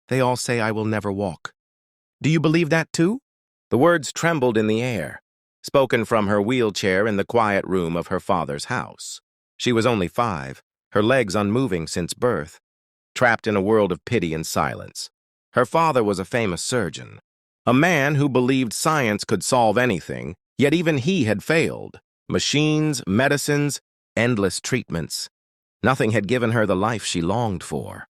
They all say I will never walk. Do you believe that too? The words trembled in the air, spoken from her wheelchair in the quiet room of her father's house. She was only 5, her legs unmoving since birth, trapped in a world of pity and silence. Her father was a famous surgeon, a man who believed science could solve anything, yet even he had failed. Machines, medicines, endless treatments. Nothing had given her the life she longed for.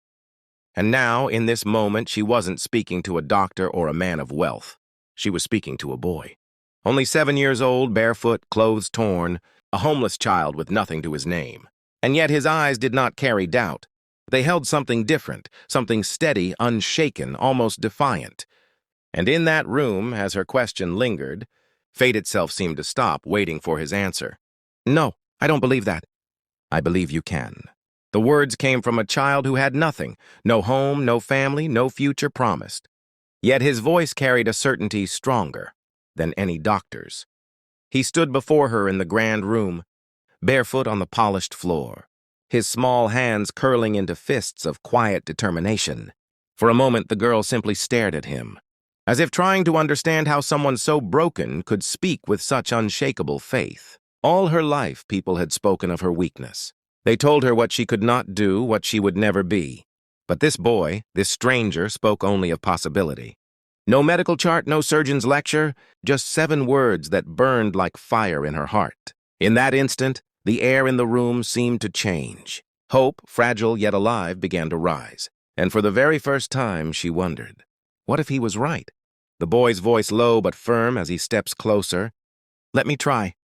And now, in this moment, she wasn't speaking to a doctor or a man of wealth. She was speaking to a boy. Only 7 years old, barefoot, clothes torn, a homeless child with nothing to his name. And yet his eyes did not carry doubt. They held something different, something steady, unshaken, almost defiant. And in that room, as her question lingered, fate itself seemed to stop, waiting for his answer. No, I don't believe that. I believe you can. The words came from a child who had nothing, no home, no family, no future promised. Yet his voice carried a certainty stronger than any doctor's. He stood before her in the grand room, barefoot on the polished floor, his small hands curling into fists of quiet determination. For a moment, the girl simply stared at him, as if trying to understand how someone so broken could speak with such unshakable faith. All her life, people had spoken of her weakness. They told her what she could not do, what she would never be. But this boy, this stranger, spoke only of possibility. No medical chart, no surgeon's lecture, just 7 words that burned like fire in her heart. In that instant, the air in the room seemed to change. Hope, fragile yet alive, began to rise. And for the very first time, she wondered, what if he was right? The boy's voice low but firm as he steps closer. Let me try.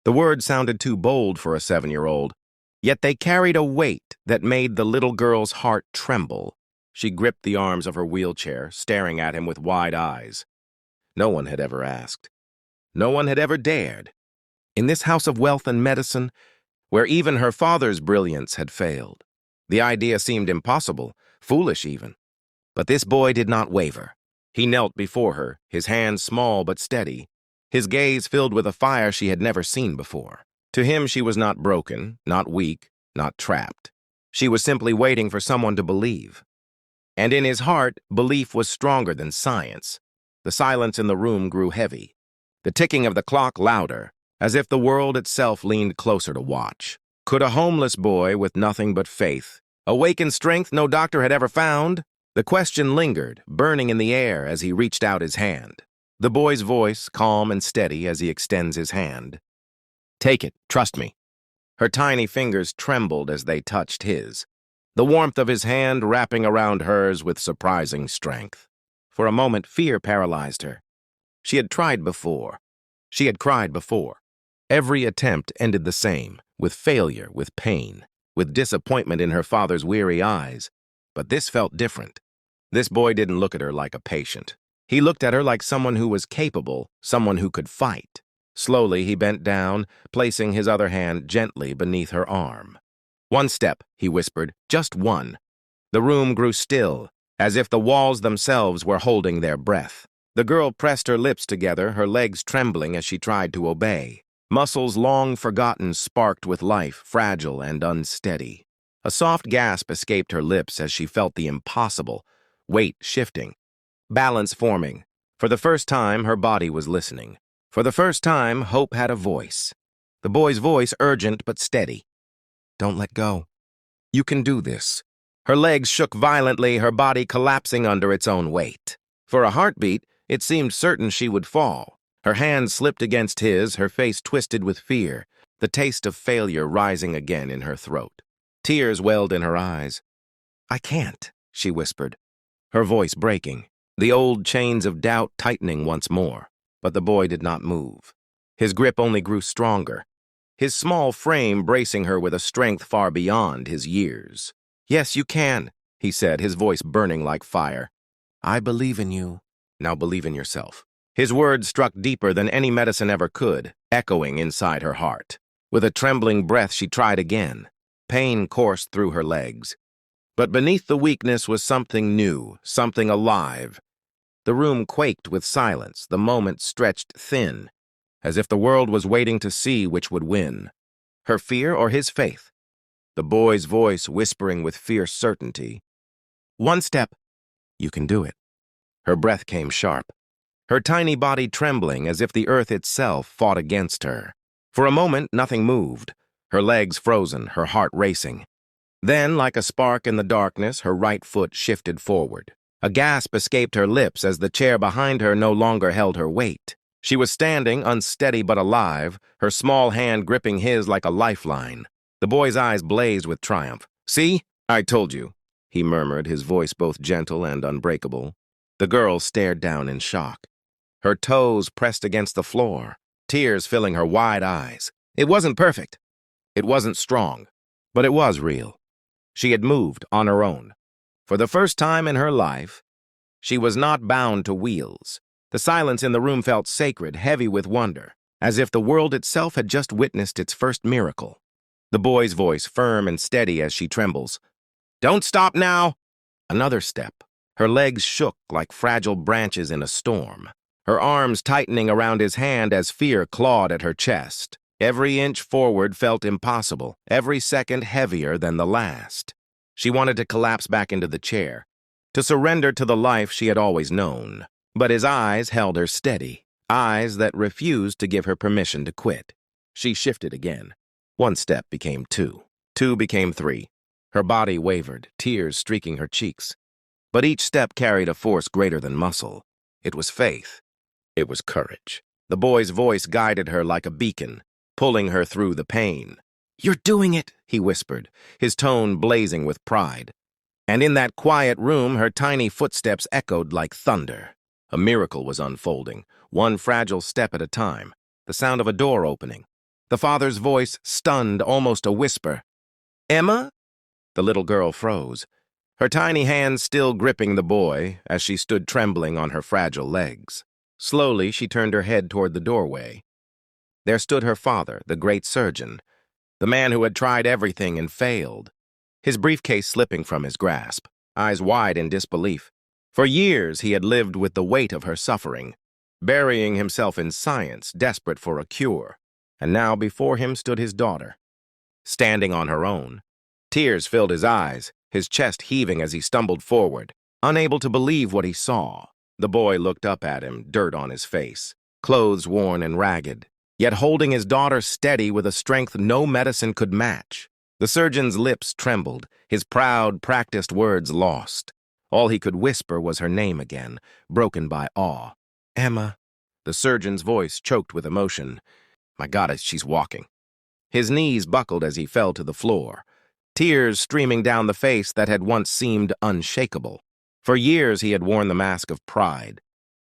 The words sounded too bold for a 7-year-old, yet they carried a weight that made the little girl's heart tremble. She gripped the arms of her wheelchair, staring at him with wide eyes. No one had ever asked. No one had ever dared. In this house of wealth and medicine, where even her father's brilliance had failed, the idea seemed impossible, foolish even. But this boy did not waver. He knelt before her, his hands small but steady, his gaze filled with a fire she had never seen before. To him, she was not broken, not weak, not trapped. She was simply waiting for someone to believe. And in his heart, belief was stronger than science. The silence in the room grew heavy, the ticking of the clock louder, as if the world itself leaned closer to watch. Could a homeless boy with nothing but faith awaken strength no doctor had ever found? The question lingered, burning in the air as he reached out his hand. The boy's voice, calm and steady as he extends his hand. Take it, trust me. Her tiny fingers trembled as they touched his, the warmth of his hand wrapping around hers with surprising strength. For a moment, fear paralyzed her. She had tried before. She had cried before. Every attempt ended the same, with failure, with pain, with disappointment in her father's weary eyes. But this felt different. This boy didn't look at her like a patient. He looked at her like someone who was capable, someone who could fight. Slowly, he bent down, placing his other hand gently beneath her arm. One step, he whispered, just one. The room grew still, as if the walls themselves were holding their breath. The girl pressed her lips together, her legs trembling as she tried to obey. Muscles long forgotten sparked with life, fragile and unsteady. A soft gasp escaped her lips as she felt the impossible, weight shifting, balance forming. For the first time, her body was listening. For the first time, hope had a voice. The boy's voice urgent but steady. Don't let go. You can do this. Her legs shook violently, her body collapsing under its own weight. For a heartbeat, it seemed certain she would fall. Her hand slipped against his, her face twisted with fear, the taste of failure rising again in her throat. Tears welled in her eyes. I can't, she whispered, her voice breaking, the old chains of doubt tightening once more. But the boy did not move. His grip only grew stronger, his small frame bracing her with a strength far beyond his years. Yes, you can, he said, his voice burning like fire. I believe in you. Now believe in yourself. His words struck deeper than any medicine ever could, echoing inside her heart. With a trembling breath, she tried again. Pain coursed through her legs. But beneath the weakness was something new, something alive. The room quaked with silence, the moment stretched thin, as if the world was waiting to see which would win, her fear or his faith. The boy's voice whispering with fierce certainty. One step. You can do it. Her breath came sharp, her tiny body trembling as if the earth itself fought against her. For a moment, nothing moved, her legs frozen, her heart racing. Then, like a spark in the darkness, her right foot shifted forward. A gasp escaped her lips as the chair behind her no longer held her weight. She was standing, unsteady but alive, her small hand gripping his like a lifeline. The boy's eyes blazed with triumph. "See? I told you," he murmured, his voice both gentle and unbreakable. The girl stared down in shock. Her toes pressed against the floor, tears filling her wide eyes. It wasn't perfect. It wasn't strong. But it was real. She had moved on her own. For the first time in her life, she was not bound to wheels. The silence in the room felt sacred, heavy with wonder, as if the world itself had just witnessed its first miracle. The boy's voice, firm and steady as she trembles. "Don't stop now!" Another step. Her legs shook like fragile branches in a storm, her arms tightening around his hand as fear clawed at her chest. Every inch forward felt impossible, every second heavier than the last. She wanted to collapse back into the chair, to surrender to the life she had always known. But his eyes held her steady, eyes that refused to give her permission to quit. She shifted again. One step became two. Two became three. Her body wavered, tears streaking her cheeks. But each step carried a force greater than muscle. It was faith. It was courage. The boy's voice guided her like a beacon, pulling her through the pain. "You're doing it," he whispered, his tone blazing with pride. And in that quiet room, her tiny footsteps echoed like thunder. A miracle was unfolding, one fragile step at a time, the sound of a door opening. The father's voice stunned, almost a whisper. "Emma?" The little girl froze, her tiny hands still gripping the boy as she stood trembling on her fragile legs. Slowly, she turned her head toward the doorway. There stood her father, the great surgeon, the man who had tried everything and failed, his briefcase slipping from his grasp, eyes wide in disbelief. For years, he had lived with the weight of her suffering, burying himself in science, desperate for a cure. And now before him stood his daughter, standing on her own. Tears filled his eyes, his chest heaving as he stumbled forward, unable to believe what he saw. The boy looked up at him, dirt on his face, clothes worn and ragged, yet holding his daughter steady with a strength no medicine could match. The surgeon's lips trembled, his proud, practiced words lost. All he could whisper was her name again, broken by awe. "Emma." The surgeon's voice choked with emotion. My God, she's walking. His knees buckled as he fell to the floor, tears streaming down the face that had once seemed unshakable. For years he had worn the mask of pride,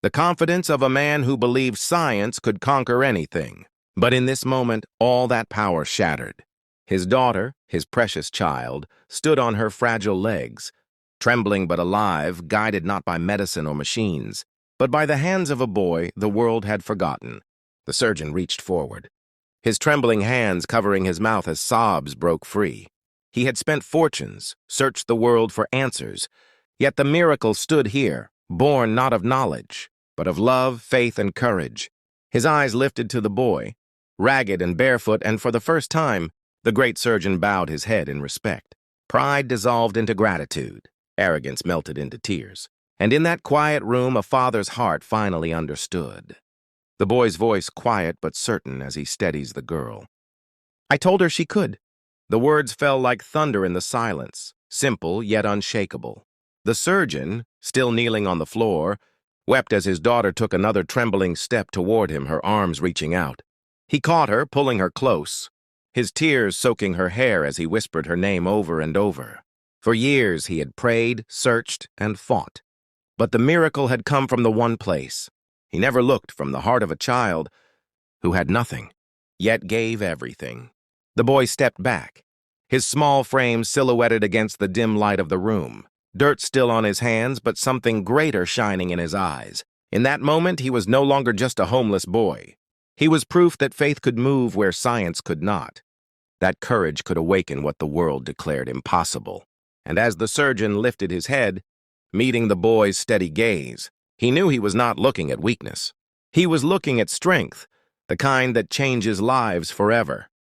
the confidence of a man who believed science could conquer anything. But in this moment, all that power shattered. His daughter, his precious child, stood on her fragile legs, trembling but alive, guided not by medicine or machines, but by the hands of a boy the world had forgotten. The surgeon reached forward, his trembling hands covering his mouth as sobs broke free. He had spent fortunes, searched the world for answers, yet the miracle stood here, born not of knowledge, but of love, faith, and courage. His eyes lifted to the boy, ragged and barefoot, and for the first time, the great surgeon bowed his head in respect. Pride dissolved into gratitude. Arrogance melted into tears. And in that quiet room, a father's heart finally understood. The boy's voice quiet but certain as he steadies the girl. "I told her she could." The words fell like thunder in the silence, simple yet unshakable. The surgeon, still kneeling on the floor, wept as his daughter took another trembling step toward him, her arms reaching out. He caught her, pulling her close, his tears soaking her hair as he whispered her name over and over. For years he had prayed, searched, and fought. But the miracle had come from the one place. He never looked from the heart of a child who had nothing, yet gave everything. The boy stepped back, his small frame silhouetted against the dim light of the room, dirt still on his hands, but something greater shining in his eyes. In that moment, he was no longer just a homeless boy. He was proof that faith could move where science could not, that courage could awaken what the world declared impossible. And as the surgeon lifted his head, meeting the boy's steady gaze, he knew he was not looking at weakness. He was looking at strength, the kind that changes lives forever.